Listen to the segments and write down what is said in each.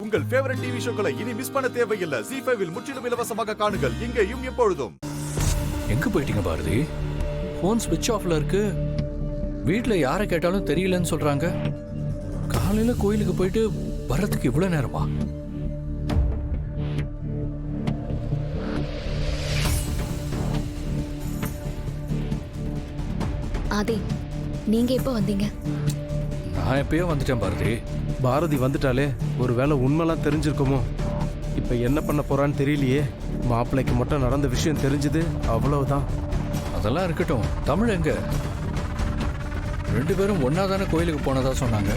உங்கள் favourite TV ஷோக்களை இனி miss பண்ண தேவையில்லை. ZEE5 இல் முற்றிலும் இலவசமாக காணுங்கள். இங்கேயும் எப்பொழுதும். எங்க போயிட்டீங்க பாரதி? போன் ஸ்விட்ச் ஆஃப்ல இருக்கு. வீட்ல யாரை கேட்டாலும் தெரியலன்னு சொல்றாங்க. காலையில கோயிலுக்கு போயிட்டு வர்றதுக்கு இவ்வளவு நேரமா? ஆதி, நீங்க எப்போ வந்தீங்க? நான் எப்பயோ வந்துட்டேன் பாரதி. பாரதி வந்துட்டாலே ஒருவேளை உண்மைலாம் தெரிஞ்சிருக்குமோ? இப்ப என்ன பண்ண போறான்னு தெரியலையே. மாப்பிள்ளைக்கு மட்டும் நடந்த விஷயம் தெரிஞ்சது, அவ்வளவுதான். அதெல்லாம் இருக்கட்டும். தமிழ் எங்க? 2 பேரும் ஒன்னாதானே கோயிலுக்கு போனதா சொன்னாங்க.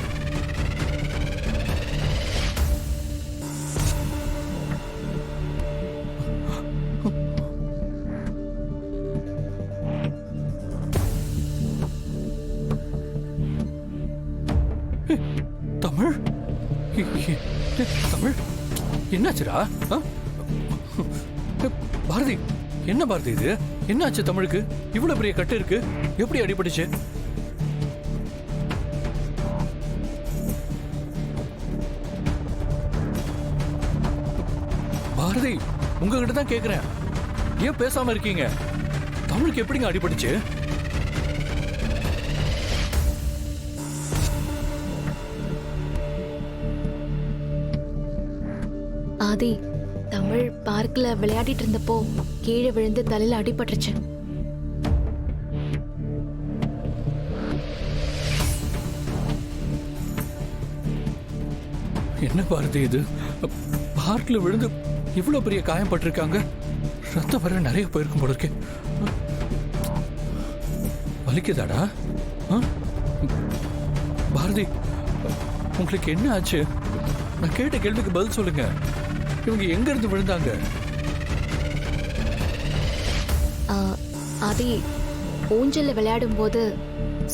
தமிழ் தமிழ் என்னாச்சுடா? பாரதி, என்ன பாரதி இது? என்னாச்சு தமிழுக்கு? இவ்வளவு பெரிய கட்டு இருக்கு, எப்படி அடிபட்டுச்சு? பாரதி, உங்ககிட்ட தான் கேக்குறேன், ஏன் பேசாம இருக்கீங்க? தமிழுக்கு எப்படிங்க அடிபட்டுச்சு? ஆதி, தமிழ் பார்க்ல விளையாடிட்டு இருந்தப்போ கீழே விழுந்து தலையில அடிபட்டுருச்சு. என்ன பாரதி இது? பார்க்ல விழுந்து இவ்வளவு பெரிய காயம் பட்டிருக்காங்க. ரத்தம் வர நிறைய போயிருக்கும் போல இருக்கே. வலிக்குதாடா? பாரதி, உங்களுக்கு என்ன ஆச்சு? நான் கேட்ட கேள்விக்கு பதில் சொல்லுங்க. இவங்க எங்க இருந்து விழுந்தாங்க? ஆதி, ஊஞ்சல்ல விளையாடும் போது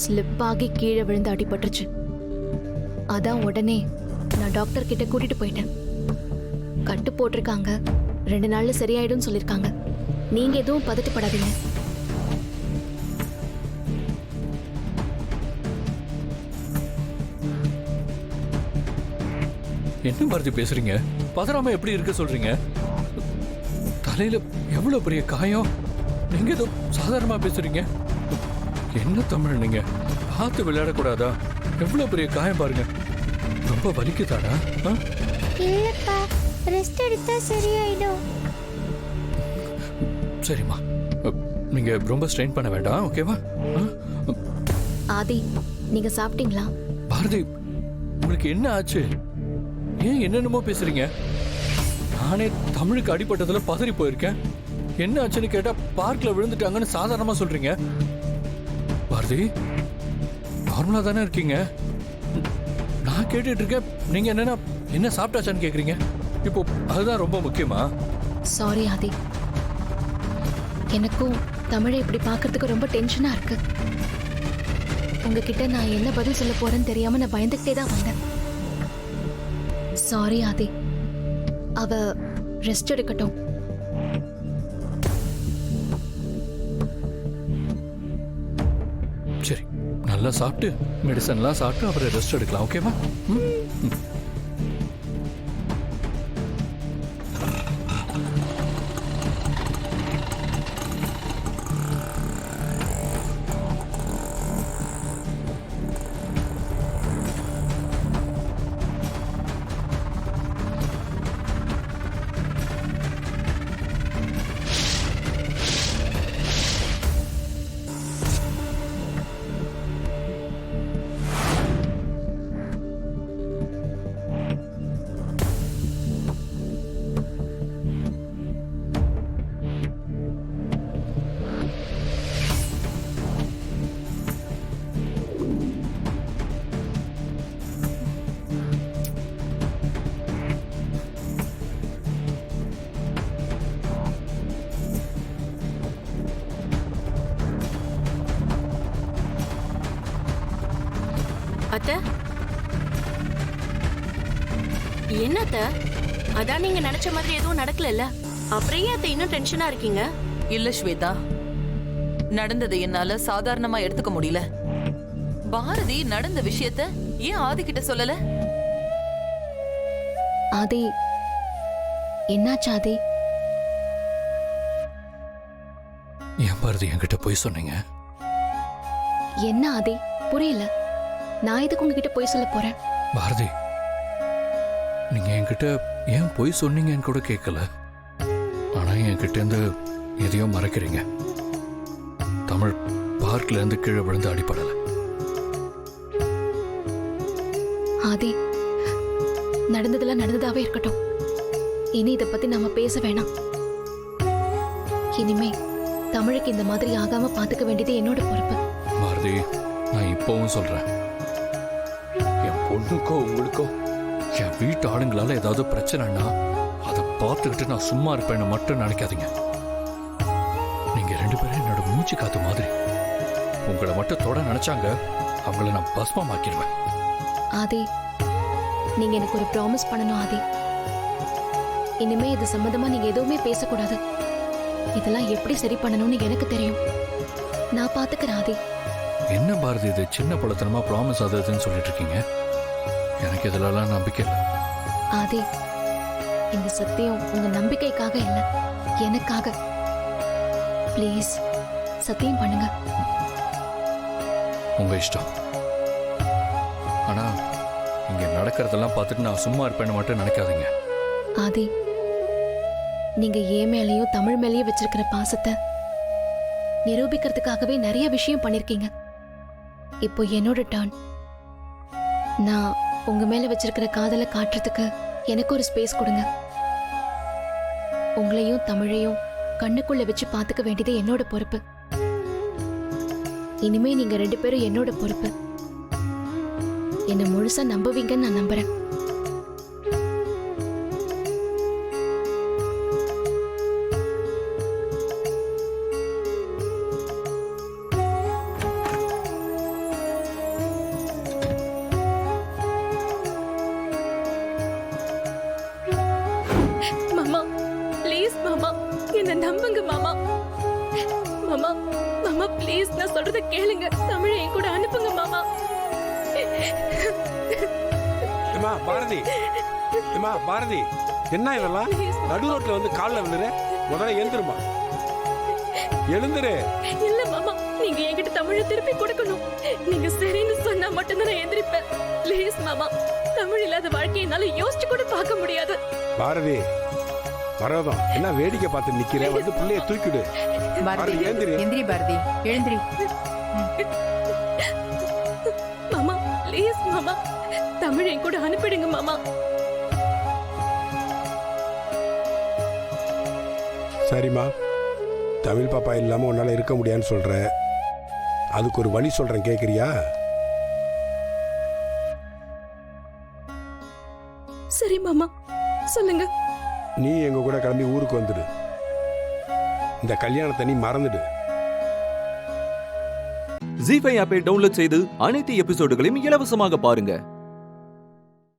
ஸ்லிப் ஆகி கீழே விழுந்து அடிபட்டுருச்சு. அதான் உடனே நான் டாக்டர் கிட்ட கூட்டிட்டு போயிட்டேன். கட்டு போட்டிருக்காங்க, 2 நாள்ல சரியாயிடும் சொல்லிருக்காங்க. நீங்க எதுவும் பதட்டப்படாதீங்க. என்ன பாரதி பேசுறீங்க? பதறாம எப்படி இருக்க சொல்றீங்க? தலையில எவ்வளவு பெரிய காயம், நீங்க ஏதோ சாதாரணமா பேசுறீங்க. என்ன தமிழ், நீங்க பார்த்து விளையாடக்கூடாதா? எவ்வளவு பெரிய காயம் பாருங்க. ரொம்ப வலிக்குதாடா? இல்லப்பா, ரெஸ்ட் எடுத்தா சரியாயிடும். சரிம்மா, நீங்க ரொம்ப ஸ்ட்ரெயின் பண்ண வேண்டாம், ஓகேவா? ஆதி, நீங்க சாப்பிட்டீங்களா? பாரதி, உங்களுக்கு என்ன ஆச்சு? ஏன் என்னென்னமோ பேசுறீங்க? நானே தமிழுக்கு அடிபட்டதுல பதறி போயிருக்கேன். என்ன ஆச்சுன்னு கேட்டா பார்க்ல விழுந்துட்டாங்கன்னு சாதாரணமா சொல்றீங்க. பாரதி, நார்மலா தானே இருக்கீங்க? நான் கேட்டுட்டு இருக்கேன், நீங்க என்னன்னா என்ன சாப்பிட்டாச்சான்னு கேக்குறீங்க. இப்போ அதுதான் ரொம்ப முக்கியமா? சாரி ஆதி, எனக்கும் தமிழை இப்படி பார்க்கறதுக்கு ரொம்ப டென்ஷனா இருக்கு. உங்ககிட்ட நான் என்ன பதில் சொல்ல போறேன்னு தெரியாம நான் பயந்துகிட்டே தான் வந்தேன். சாரி ஆதி, அவ ரெஸ்ட் எடுக்கட்டும். சரி, நல்லா சாப்பிட்டு மெடிசன்லாம் சாப்பிட்டு அப்புறம் ரெஸ்ட் எடுக்கலாம், ஓகேவா? அத்தை, என்னத்த? அதான் நீங்க நினைச்ச மாதிரி எதுவும் நடக்கல. அப்புறம் ஏன் அத்தை இன்னும் டென்ஷனா இருக்கீங்க? இல்ல ஸ்வேதா, நடந்ததை என்னால சாதாரணமா எடுத்துக்க முடியல. பாரதி நடந்த விஷயத்த ஏன் ஆதிக்கிட்ட சொல்லல? ஆதி, என்னாச்சு ஆதி? ஏன் பாரதி என்கிட்ட போய் சொன்னீங்க? என்ன ஆதி, புரியல. நான் எதுக்கு உங்ககிட்ட போய் சொல்ல போறேன்? பாரதி, நீங்க என்கிட்ட ஏன் போய் சொன்னீங்கன்னு கூட கேட்கல. ஆனா என்கிட்ட இருந்து எதையோ மறைக்கிறீங்க. தமிழ் பார்க்ல இருந்து கீழே விழுந்து அடிபடல. ஆதி, நடந்ததெல்லாம் நடந்ததாவே இருக்கட்டும். இனி இதை பத்தி நாம பேச வேணாம். இனிமே தமிழுக்கு இந்த மாதிரி ஆகாம பாத்துக்க வேண்டியது என்னோட பொறுப்பு. பாரதி, நான் இப்பவும் சொல்றேன், என் பொண்ணுக்கோ உங்களுக்கோ என் வீட்டு ஆளுங்களால ஏதாவது பிரச்சனைனா அதை பார்த்துக்கிட்டு நான் சும்மா இருப்பேன்னு மட்டும் நினைக்காதீங்க. நீங்க 2 பேரும் என்னோட மூச்சு காத்து மாதிரி. உங்களை மட்டும் தொட நினைச்சாங்க, அவங்கள நான் பஸ்மமாக்கிடுவேன். ஆதி, நீங்க எனக்கு ஒரு ப்ராமிஸ் பண்ணணும் ஆதி. இனிமே இது சம்பந்தமா நீங்க எதுவுமே பேசக்கூடாது. இதெல்லாம் எப்படி சரி பண்ணணும்னு எனக்கு தெரியும். நான் பாத்துக்கிறேன் ஆதி. என்ன பாரதி இது சின்ன பழத்தனமா ப்ராமிஸ் ஆகுதுன்னு சொல்லிட்டு இருக்கீங்க? எனக்கு இதுலலாம் நம்பிக்கை இல்லை. ஆதி, இந்த சத்தியம் உங்க நம்பிக்கைக்காக இல்ல, எனக்காக. ப்ளீஸ் சத்தியம் பண்ணுங்க. உங்க இஷ்டம். ஆனா இங்க நடக்கிறதெல்லாம் பார்த்துட்டு நான் சும்மா இருப்பேன்னு மட்டும் நினைக்காதீங்க. ஆதி, நீங்க ஏன் மேலேயும் தமிழ் மேலேயும் வச்சிருக்கிற பாசத்தை நிரூபிக்கிறதுக்காகவே நிறைய விஷயம் பண்ணிருக்கீங்க. இப்போ என்னோட டர்ன். நான் உங்க மேல வச்சிருக்கிற காதலை காட்டுறதுக்கு எனக்கு ஒரு ஸ்பேஸ் கொடுங்க. உங்களையும் தமிழையும் கண்ணுக்குள்ள வச்சு பாத்துக்க வேண்டியது என்னோட பொறுப்பு. இனிமே நீங்க 2 பேரும் என்னோட பொறுப்பு. என்னை முழுசா நம்புவீங்கன்னு நான் நம்புறேன். மாமா ப்ளீஸ் மாமா, என்ன நம்புங்க மாமா. மாமா மாமா ப்ளீஸ், நான் சொல்றத கேளுங்க. தமிழை என் கூட அனுப்புங்க மாமா. ஏமா பாரதி, ஏமா பாரதி, என்ன இதெல்லாம்? நடு ரோட்ல வந்து காலில் விழுற. முதல்ல எழுந்துருமா, எழுந்துரு. இல்ல மாமா, நீங்க என்கிட்ட தமிழை திருப்பி கொடுக்கணும். நீங்க சரின்னு சொன்னா மட்டும்தான் நான் எந்திரிப்பேன். ப்ளீஸ் மாமா, தமிழ் இல்லாத வாழ்க்கையை என்னால யோசிச்சு கூட பார்க்க முடியாது. பாரதி, வரதும் என்ன வேடிக்கை பார்த்து நிக்கிற? வந்து பிள்ளைய தூக்கிடு. பாரதி, எழுந்திரி. எந்திரி பாரதி, எழுந்திரி. மாமா ப்ளீஸ் மாமா, தமிழை கூட அனுப்பிடுங்க மாமா. சரிம்மா, தமிழ் பாப்பா இல்லாம உன்னால இருக்க முடியாதுன்னு சொல்ற. அதுக்கு ஒரு வழி சொல்றேன், கேக்குறியா? சரி மாமா, சொல்லுங்க. நீ எங்க கூட கிளம்பி ஊருக்கு வந்துடு. இந்த கல்யாணத்தை நீ மறந்துடு. ஜீ5 ஆப்பை டவுன்லோட் செய்து அனைத்து எபிசோடுகளையும் இலவசமாக பாருங்க.